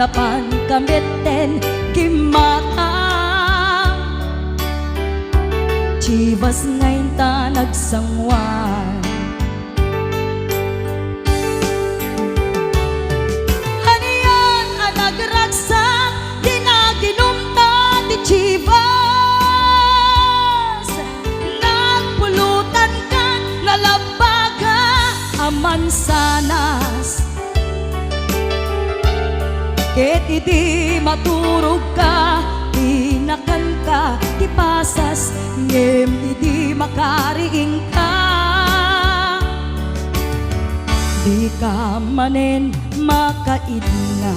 napan kamitten gimata. Chivas ngayon ta nagsangwan, haniyan ang nagragsak, di na ginumta di Chivas. Nagpulutan ka, nalabaga ang mansanas, ket idi maturog ka, tinakan ka, tipasas, ngem idi makariing ka. Di ka manen makaidna,